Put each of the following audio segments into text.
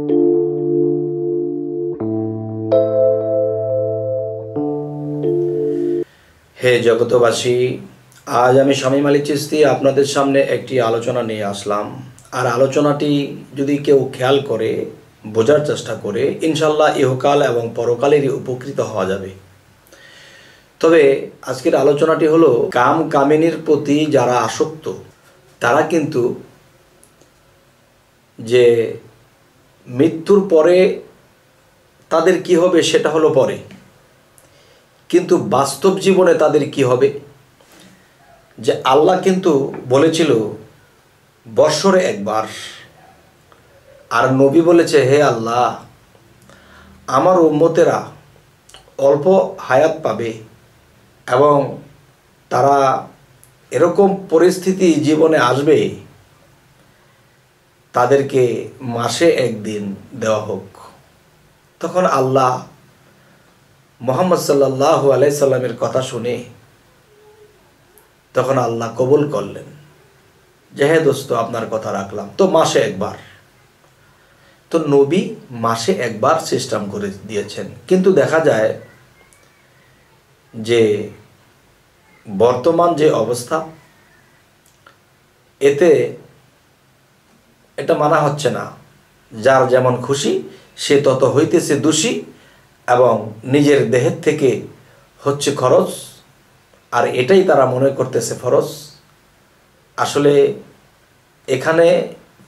হে জগতবাসী, আজ আমি শামীম আলী চিশতি আপনাদের সামনে একটি আলোচনা নিয়ে আসলাম। আর আলোচনাটি যদি কেউ খেয়াল করে বোঝার চেষ্টা করে, ইনশাল্লাহ ইহকাল এবং পরকালেরই উপকৃত হওয়া যাবে। তবে আজকের আলোচনাটি হলো কাম কামিনীর প্রতি যারা আসক্ত তারা কিন্তু যে মৃত্যুর পরে তাদের কি হবে সেটা হলো পরে, কিন্তু বাস্তব জীবনে তাদের কি হবে, যে আল্লাহ কিন্তু বলেছিল বৎসরে একবার, আর নবী বলেছে হে আল্লাহ আমার উম্মতেরা অল্প হায়াত পাবে এবং তারা এরকম পরিস্থিতি জীবনে আসবে তাদেরকে মাসে একদিন দেওয়া হোক। তখন আল্লাহ মুহাম্মদ সাল্লাল্লাহু আলাইহি সাল্লামের কথা শুনে তখন আল্লাহ কবুল করলেন যে হে দোস্ত আপনার কথা রাখলাম, তো মাসে একবার। তো নবী মাসে একবার সিস্টেম করে দিয়েছেন, কিন্তু দেখা যায় যে বর্তমান যে অবস্থা এতে এটা মানা হচ্ছে না। যার যেমন খুশি সে তত হইতেছে দোষী এবং নিজের দেহের থেকে হচ্ছে খরচ, আর এটাই তারা মনে করতেছে ফরজ। আসলে এখানে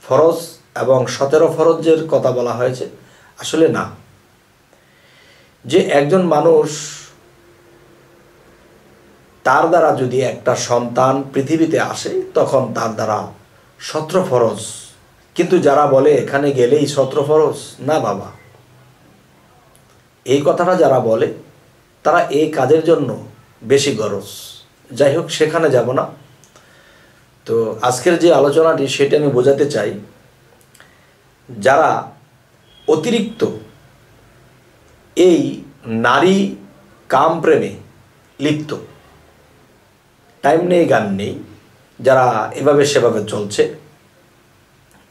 ফরজ এবং 17 ফরজের কথা বলা হয়েছে, আসলে না। যে একজন মানুষ তার দ্বারা যদি একটা সন্তান পৃথিবীতে আসে তখন তার দ্বারা 17 ফরজ, কিন্তু যারা বলে এখানে গেলেই 17 ফরজ, না বাবা, এই কথাটা যারা বলে তারা এই কাজের জন্য বেশি গরজ। যাই হোক, সেখানে যাব না। তো আজকের যে আলোচনাটি সেটা আমি বোঝাতে চাই, যারা অতিরিক্ত এই নারী কাম প্রেমে লিপ্ত, টাইম নেই গান নেই, যারা এভাবে সেভাবে চলছে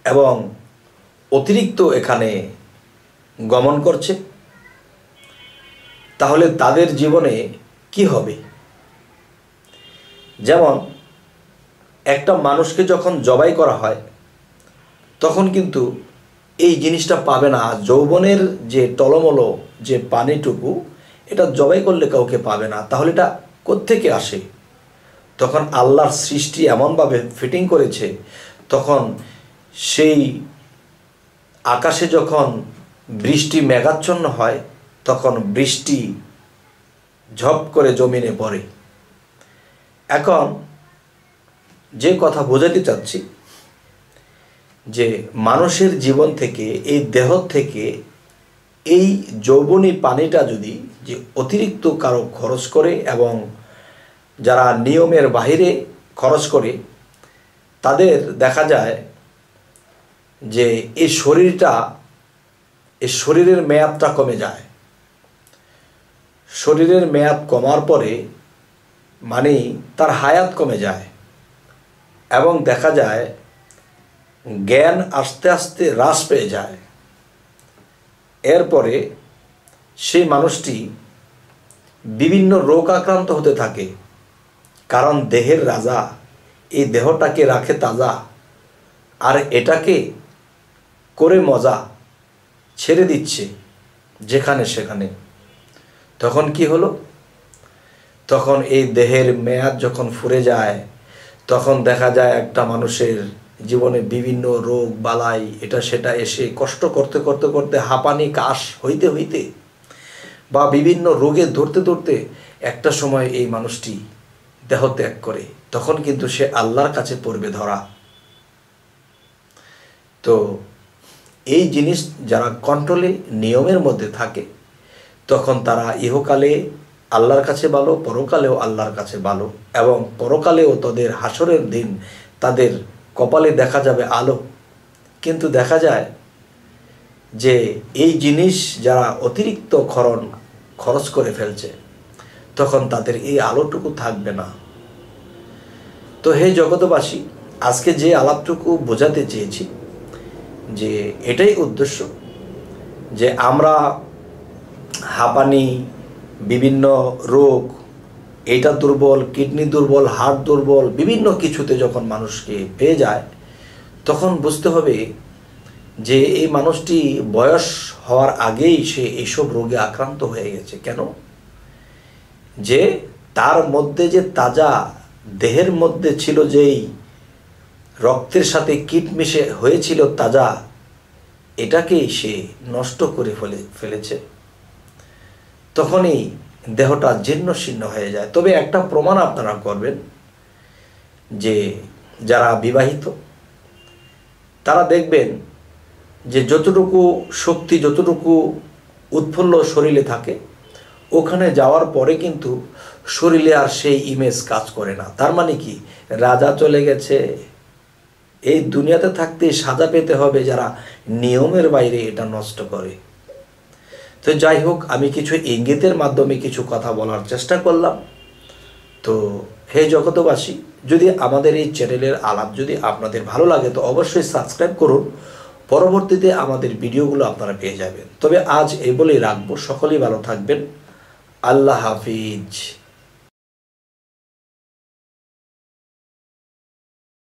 এবং অতিরিক্ত এখানে গমন করছে, তাহলে তাদের জীবনে কি হবে? যেমন একটা মানুষকে যখন জবাই করা হয় তখন কিন্তু এই জিনিসটা পাবে না। যৌবনের যে টলমলো যে পানিটুকু, এটা জবাই করলে কাউকে পাবে না। তাহলে এটা কোত্থেকে আসে? তখন আল্লাহর সৃষ্টি এমনভাবে ফিটিং করেছে, তখন সেই আকাশে যখন বৃষ্টি মেঘাচ্ছন্ন হয় তখন বৃষ্টি ঝপ করে জমিনে পড়ে। এখন যে কথা বোঝাতে চাচ্ছি, যে মানুষের জীবন থেকে, এই দেহ থেকে এই যৌবনী পানিটা যদি যে অতিরিক্ত কারো খরচ করে এবং যারা নিয়মের বাহিরে খরচ করে, তাদের দেখা যায় যে এই শরীরের মেয়াদটা কমে যায়। শরীরের মেয়াদ কমার পরে মানে তার হায়াত কমে যায় এবং দেখা যায় জ্ঞান আস্তে আস্তে হ্রাস পেয়ে যায়। এরপরে সেই মানুষটি বিভিন্ন রোগ আক্রান্ত হতে থাকে, কারণ দেহের রাজা এই দেহটাকে রাখে তাজা, আর এটাকে করে মজা ছেড়ে দিচ্ছে যেখানে সেখানে। তখন কি হলো? তখন এই দেহের মেয়াদ যখন ফুরে যায় তখন দেখা যায় একটা মানুষের জীবনে বিভিন্ন রোগ বালাই এটা সেটা এসে কষ্ট করতে করতে করতে হাঁপানি কাশ হইতে হইতে বা বিভিন্ন রোগে ধরতে ধরতে একটা সময় এই মানুষটি দেহ ত্যাগ করে। তখন কিন্তু সে আল্লাহর কাছে পড়বে ধরা। তো এই জিনিস যারা কন্ট্রোলে নিয়মের মধ্যে থাকে তখন তারা ইহকালে আল্লাহর কাছে ভালো, পরকালেও আল্লাহর কাছে ভালো, এবং পরকালেও তাদের হাসরের দিন তাদের কপালে দেখা যাবে আলো। কিন্তু দেখা যায় যে এই জিনিস যারা অতিরিক্ত খরচ করে ফেলছে তখন তাদের এই আলোটুকু থাকবে না। তো হে জগতবাসী, আজকে যে আলাপটুকু বোঝাতে চেয়েছি যে এটাই উদ্দেশ্য যে আমরা হাঁপানি, বিভিন্ন রোগ, এইটা দুর্বল, কিডনি দুর্বল, হার্ট দুর্বল, বিভিন্ন কিছুতে যখন মানুষকে পেয়ে যায় তখন বুঝতে হবে যে এই মানুষটি বয়স হওয়ার আগেই সে এইসব রোগে আক্রান্ত হয়ে গেছে। কেন? যে তার মধ্যে যে তাজা দেহের মধ্যে ছিল, যেই রক্তের সাথে কীট মিশে হয়েছিল তাজা, এটাকেই সে নষ্ট করে ফেলেছে। তখনই দেহটা জীর্ণ শীর্ণ হয়ে যায়। তবে একটা প্রমাণ আপনারা করবেন যে যারা বিবাহিত তারা দেখবেন যে যতটুকু শক্তি, যতটুকু উৎফুল্ল শরীরে থাকে, ওখানে যাওয়ার পরে কিন্তু শরীরে আর সেই ইমেজ কাজ করে না। তার মানে কি? রাজা চলে গেছে। এই দুনিয়াতে থাকতে সাজা পেতে হবে যারা নিয়মের বাইরে এটা নষ্ট করে। তো যাই হোক, আমি কিছু ইঙ্গিতের মাধ্যমে কিছু কথা বলার চেষ্টা করলাম। তো হে জগতবাসী, যদি আমাদের এই চ্যানেলের আলাপ যদি আপনাদের ভালো লাগে তো অবশ্যই সাবস্ক্রাইব করুন। পরবর্তীতে আমাদের ভিডিওগুলো আপনারা পেয়ে যাবেন। তবে আজ এই বলেই রাখবো, সকলেই ভালো থাকবেন। আল্লাহ হাফিজ।